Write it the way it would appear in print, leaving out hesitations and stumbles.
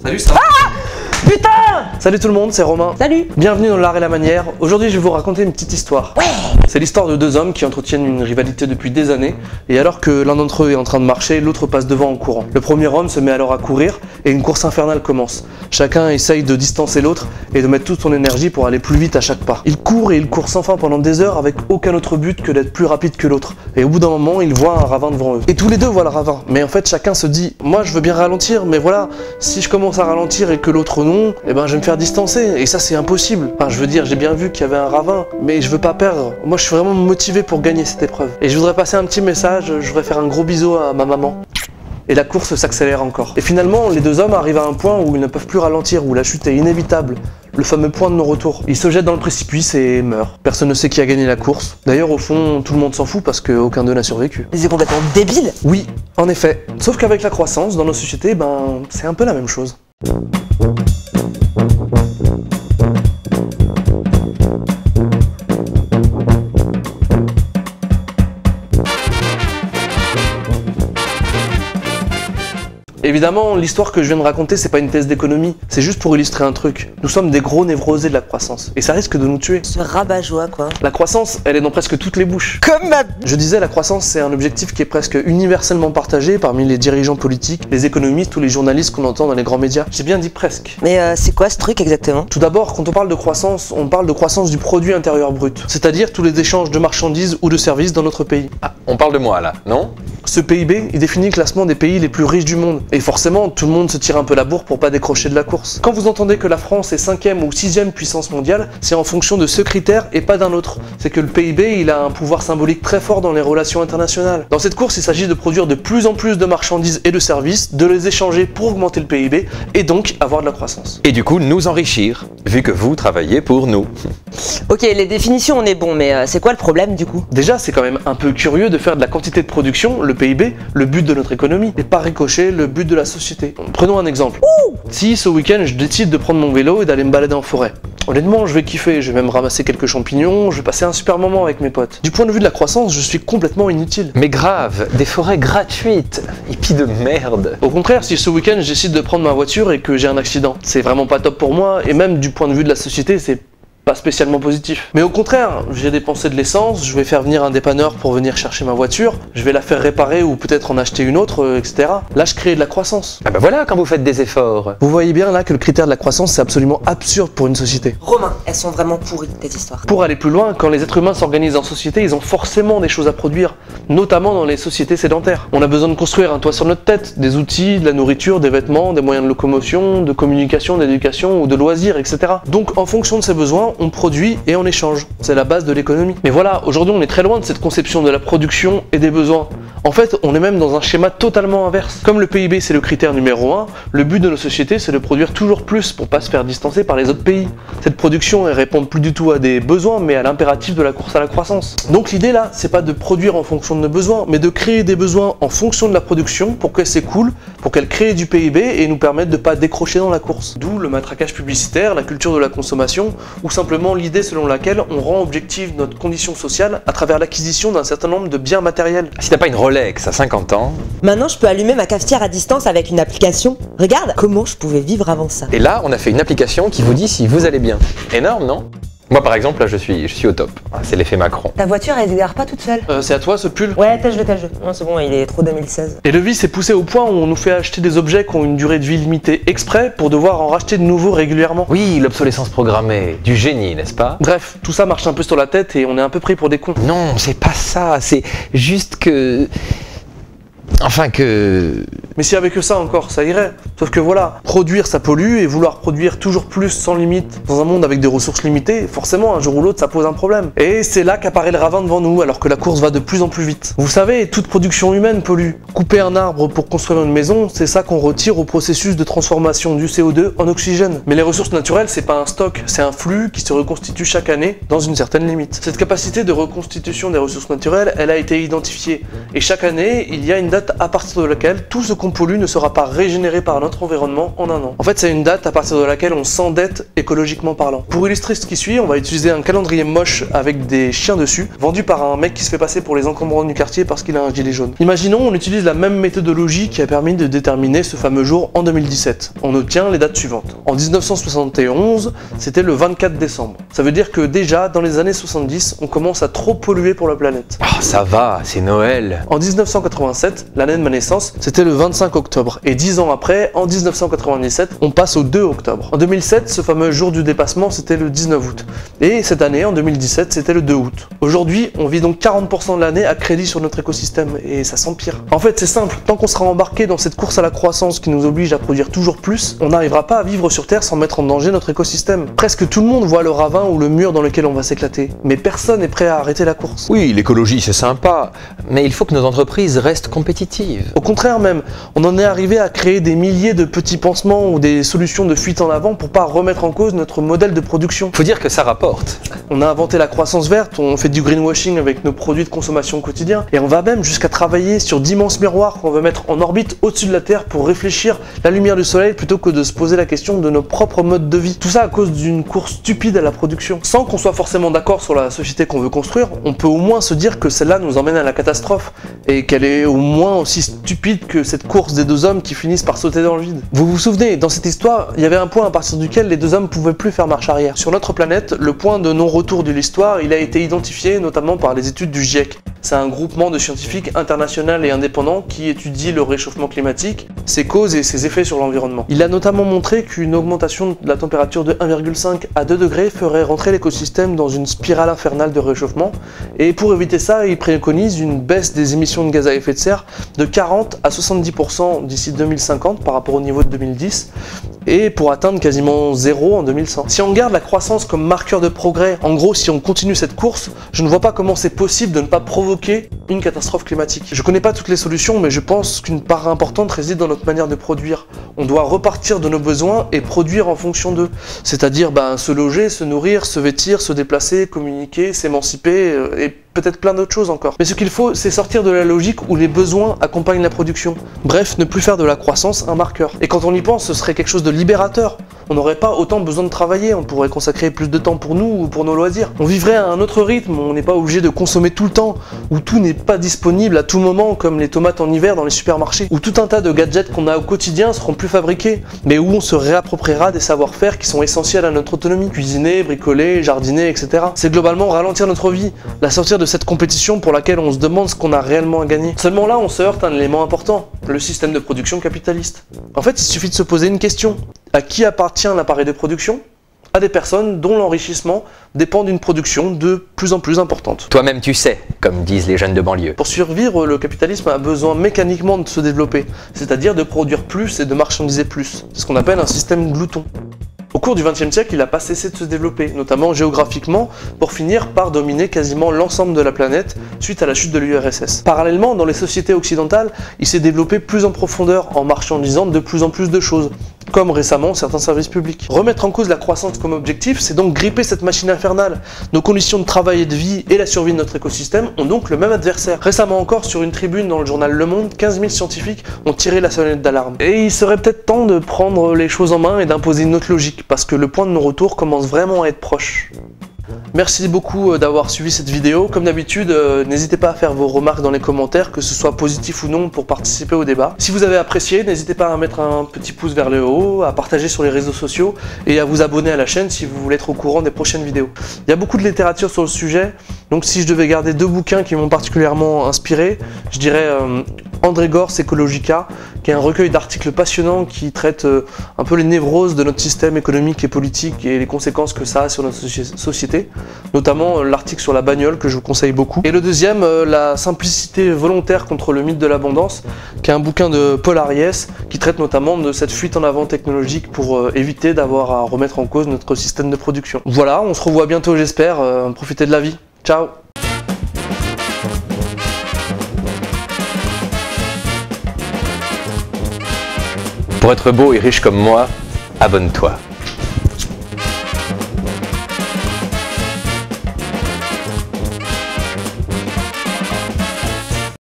Salut, ça va? Putain! Salut tout le monde, c'est Romain. Salut! Bienvenue dans l'art et la manière. Aujourd'hui, je vais vous raconter une petite histoire. Ouais! C'est l'histoire de deux hommes qui entretiennent une rivalité depuis des années, et alors que l'un d'entre eux est en train de marcher, l'autre passe devant en courant. Le premier homme se met alors à courir, et une course infernale commence. Chacun essaye de distancer l'autre, et de mettre toute son énergie pour aller plus vite à chaque pas. Il court et il court sans fin pendant des heures avec aucun autre but que d'être plus rapide que l'autre. Et au bout d'un moment, il voit un ravin devant eux. Et tous les deux voient le ravin, mais en fait chacun se dit « Moi je veux bien ralentir, mais voilà, si je commence à ralentir et que l'autre non, eh ben je vais me faire distancer, et ça c'est impossible. Enfin je veux dire, j'ai bien vu qu'il y avait un ravin, mais je veux pas perdre. Moi je suis vraiment motivé pour gagner cette épreuve. Et je voudrais passer un petit message, je voudrais faire un gros bisou à ma maman. » Et la course s'accélère encore. Et finalement, les deux hommes arrivent à un point où ils ne peuvent plus ralentir, où la chute est inévitable. Le fameux point de non-retour. Ils se jettent dans le précipice et meurent. Personne ne sait qui a gagné la course. D'ailleurs, au fond, tout le monde s'en fout parce qu'aucun d'eux n'a survécu. Mais c'est complètement débile! Oui, en effet. Sauf qu'avec la croissance, dans nos sociétés, c'est un peu la même chose. Évidemment, l'histoire que je viens de raconter, c'est pas une thèse d'économie, c'est juste pour illustrer un truc. Nous sommes des gros névrosés de la croissance, et ça risque de nous tuer. Ce rabat-joie, quoi. La croissance, elle est dans presque toutes les bouches. Comme ma... Je disais, la croissance, c'est un objectif qui est presque universellement partagé parmi les dirigeants politiques, les économistes ou les journalistes qu'on entend dans les grands médias. J'ai bien dit presque. Mais c'est quoi ce truc exactement? Tout d'abord, quand on parle de croissance du produit intérieur brut, c'est-à-dire tous les échanges de marchandises ou de services dans notre pays. Ah, on parle de moi là, non? Ce PIB, il définit le classement des pays les plus riches du monde. Et forcément, tout le monde se tire un peu la bourre pour pas décrocher de la course. Quand vous entendez que la France est 5e ou 6e puissance mondiale, c'est en fonction de ce critère et pas d'un autre. C'est que le PIB, il a un pouvoir symbolique très fort dans les relations internationales. Dans cette course, il s'agit de produire de plus en plus de marchandises et de services, de les échanger pour augmenter le PIB et donc avoir de la croissance. Et du coup, nous enrichir, vu que vous travaillez pour nous. Ok, les définitions, on est bon, mais c'est quoi le problème du coup? Déjà, c'est quand même un peu curieux de faire de la quantité de production, le PIB, le but de notre économie, et pas ricochet le but de la société. Prenons un exemple. Si ce week-end je décide de prendre mon vélo et d'aller me balader en forêt, honnêtement je vais kiffer, je vais même ramasser quelques champignons, je vais passer un super moment avec mes potes. Du point de vue de la croissance, je suis complètement inutile. Mais grave, des forêts gratuites, hippie de merde. Au contraire, si ce week-end je décide de prendre ma voiture et que j'ai un accident, c'est vraiment pas top pour moi, et même du point de vue de la société, c'est pas spécialement positif. Mais au contraire, j'ai dépensé de l'essence, je vais faire venir un dépanneur pour venir chercher ma voiture, je vais la faire réparer ou peut-être en acheter une autre, etc. Là, je crée de la croissance. Ah bah voilà, quand vous faites des efforts. Vous voyez bien là que le critère de la croissance, c'est absolument absurde pour une société. Romain, elles sont vraiment pourries, tes histoires. Pour aller plus loin, quand les êtres humains s'organisent en société, ils ont forcément des choses à produire, notamment dans les sociétés sédentaires. On a besoin de construire un toit sur notre tête, des outils, de la nourriture, des vêtements, des moyens de locomotion, de communication, d'éducation ou de loisirs, etc. Donc en fonction de ces besoins, on produit et on échange. C'est la base de l'économie. Mais voilà, aujourd'hui on est très loin de cette conception de la production et des besoins. En fait, on est même dans un schéma totalement inverse. Comme le PIB c'est le critère numéro 1, le but de nos sociétés c'est de produire toujours plus pour pas se faire distancer par les autres pays. Cette production elle répond plus du tout à des besoins mais à l'impératif de la course à la croissance. Donc l'idée là, c'est pas de produire en fonction de nos besoins, mais de créer des besoins en fonction de la production pour qu'elle s'écoule, pour qu'elle crée du PIB et nous permette de pas décrocher dans la course. D'où le matraquage publicitaire, la culture de la consommation, ou simplement l'idée selon laquelle on rend objective notre condition sociale à travers l'acquisition d'un certain nombre de biens matériels. Si t'as pas une Rolex à 50 ans... Maintenant, je peux allumer ma cafetière à distance avec une application. Regarde comment je pouvais vivre avant ça. Et là, on a fait une application qui vous dit si vous allez bien. Énorme, non? Moi par exemple, là je suis au top. Ah, c'est l'effet Macron. Ta voiture, elle se gare pas toute seule. C'est à toi ce pull? Ouais, tel jeu. Non, c'est bon, il est trop 2016. Et le vice est poussé au point où on nous fait acheter des objets qui ont une durée de vie limitée exprès pour devoir en racheter de nouveaux régulièrement. Oui, l'obsolescence programmée. Du génie, n'est-ce pas? Bref, tout ça marche un peu sur la tête et on est un peu pris pour des cons. Non, c'est pas ça. C'est juste que... Enfin que... Mais s'il y avait que ça encore, ça irait. Sauf que voilà, produire ça pollue et vouloir produire toujours plus sans limite dans un monde avec des ressources limitées, forcément un jour ou l'autre ça pose un problème. Et c'est là qu'apparaît le ravin devant nous alors que la course va de plus en plus vite. Vous savez, toute production humaine pollue. Couper un arbre pour construire une maison, c'est ça qu'on retire au processus de transformation du CO2 en oxygène. Mais les ressources naturelles, c'est pas un stock, c'est un flux qui se reconstitue chaque année dans une certaine limite. Cette capacité de reconstitution des ressources naturelles, elle a été identifiée. Et chaque année, il y a une date à partir de laquelle tout ce qu'on qu'on pollue ne sera pas régénéré par notre environnement en un an. En fait, c'est une date à partir de laquelle on s'endette écologiquement parlant. Pour illustrer ce qui suit, on va utiliser un calendrier moche avec des chiens dessus, vendu par un mec qui se fait passer pour les encombrants du quartier parce qu'il a un gilet jaune. Imaginons, on utilise la même méthodologie qui a permis de déterminer ce fameux jour en 2017. On obtient les dates suivantes. En 1971, c'était le 24 décembre. Ça veut dire que déjà, dans les années 70, on commence à trop polluer pour la planète. Ah, ça va, c'est Noël. En 1987, l'année de ma naissance, c'était le 25 octobre. Et 10 ans après, en 1997, on passe au 2 octobre. En 2007, ce fameux jour du dépassement, c'était le 19 août. Et cette année, en 2017, c'était le 2 août. Aujourd'hui, on vit donc 40% de l'année à crédit sur notre écosystème, et ça s'empire. En fait, c'est simple, tant qu'on sera embarqué dans cette course à la croissance qui nous oblige à produire toujours plus, on n'arrivera pas à vivre sur Terre sans mettre en danger notre écosystème. Presque tout le monde voit le ravin ou le mur dans lequel on va s'éclater, mais personne n'est prêt à arrêter la course. Oui, l'écologie c'est sympa, mais il faut que nos entreprises restent compétitives. Au contraire même, on en est arrivé à créer des milliers de petits pansements ou des solutions de fuite en avant pour pas remettre en cause notre modèle de production. Faut dire que ça rapporte. On a inventé la croissance verte, on fait du greenwashing avec nos produits de consommation quotidien, et on va même jusqu'à travailler sur d'immenses miroirs qu'on veut mettre en orbite au-dessus de la Terre pour réfléchir la lumière du soleil plutôt que de se poser la question de nos propres modes de vie. Tout ça à cause d'une course stupide à la production. Sans qu'on soit forcément d'accord sur la société qu'on veut construire, on peut au moins se dire que celle-là nous emmène à la catastrophe, et qu'elle est au moins aussi stupide que cette course des deux hommes qui finissent par sauter dans le vide. Vous vous souvenez, dans cette histoire, il y avait un point à partir duquel les deux hommes pouvaient plus faire marche arrière. Sur notre planète, le point de non-retour de l'histoire, il a été identifié notamment par les études du GIEC. C'est un groupement de scientifiques international et indépendants qui étudie le réchauffement climatique, ses causes et ses effets sur l'environnement. Il a notamment montré qu'une augmentation de la température de 1,5 à 2 degrés ferait rentrer l'écosystème dans une spirale infernale de réchauffement, et pour éviter ça, il préconise une baisse des émissions de gaz à effet de serre de 40 à 70% d'ici 2050 par rapport au niveau de 2010, et pour atteindre quasiment zéro en 2100. Si on garde la croissance comme marqueur de progrès, en gros si on continue cette course, je ne vois pas comment c'est possible de ne pas provoquer une catastrophe climatique. Je connais pas toutes les solutions, mais je pense qu'une part importante réside dans notre manière de produire. On doit repartir de nos besoins et produire en fonction d'eux. C'est-à-dire se loger, se nourrir, se vêtir, se déplacer, communiquer, s'émanciper et peut-être plein d'autres choses encore. Mais ce qu'il faut, c'est sortir de la logique où les besoins accompagnent la production. Bref, ne plus faire de la croissance un marqueur. Et quand on y pense, ce serait quelque chose de libérateur. On n'aurait pas autant besoin de travailler, on pourrait consacrer plus de temps pour nous ou pour nos loisirs. On vivrait à un autre rythme, on n'est pas obligé de consommer tout le temps, où tout n'est pas disponible à tout moment comme les tomates en hiver dans les supermarchés, où tout un tas de gadgets qu'on a au quotidien seront plus fabriqués, mais où on se réappropriera des savoir-faire qui sont essentiels à notre autonomie. Cuisiner, bricoler, jardiner, etc. C'est globalement ralentir notre vie, la sortir de cette compétition pour laquelle on se demande ce qu'on a réellement à gagner. Seulement là, on se heurte à un élément important, le système de production capitaliste. En fait, il suffit de se poser une question. À qui appartient l'appareil de production ? À des personnes dont l'enrichissement dépend d'une production de plus en plus importante. Toi-même tu sais, comme disent les jeunes de banlieue. Pour survivre, le capitalisme a besoin mécaniquement de se développer, c'est-à-dire de produire plus et de marchandiser plus. C'est ce qu'on appelle un système glouton. Au cours du XXe siècle, il n'a pas cessé de se développer, notamment géographiquement, pour finir par dominer quasiment l'ensemble de la planète suite à la chute de l'URSS. Parallèlement, dans les sociétés occidentales, il s'est développé plus en profondeur en marchandisant de plus en plus de choses, comme récemment certains services publics. Remettre en cause la croissance comme objectif, c'est donc gripper cette machine infernale. Nos conditions de travail et de vie et la survie de notre écosystème ont donc le même adversaire. Récemment encore, sur une tribune dans le journal Le Monde, 15 000 scientifiques ont tiré la sonnette d'alarme. Et il serait peut-être temps de prendre les choses en main et d'imposer une autre logique, parce que le point de non-retour commence vraiment à être proche. Merci beaucoup d'avoir suivi cette vidéo. Comme d'habitude, n'hésitez pas à faire vos remarques dans les commentaires, que ce soit positif ou non, pour participer au débat. Si vous avez apprécié, n'hésitez pas à mettre un petit pouce vers le haut, à partager sur les réseaux sociaux et à vous abonner à la chaîne si vous voulez être au courant des prochaines vidéos. Il y a beaucoup de littérature sur le sujet, donc si je devais garder deux bouquins qui m'ont particulièrement inspiré, je dirais André Gorz Ecologica, qui est un recueil d'articles passionnants qui traite un peu les névroses de notre système économique et politique et les conséquences que ça a sur notre société, notamment l'article sur la bagnole que je vous conseille beaucoup. Et le deuxième, La simplicité volontaire contre le mythe de l'abondance, qui est un bouquin de Paul Ariès qui traite notamment de cette fuite en avant technologique pour éviter d'avoir à remettre en cause notre système de production. Voilà, on se revoit bientôt j'espère, profitez de la vie, ciao. Pour être beau et riche comme moi, abonne-toi.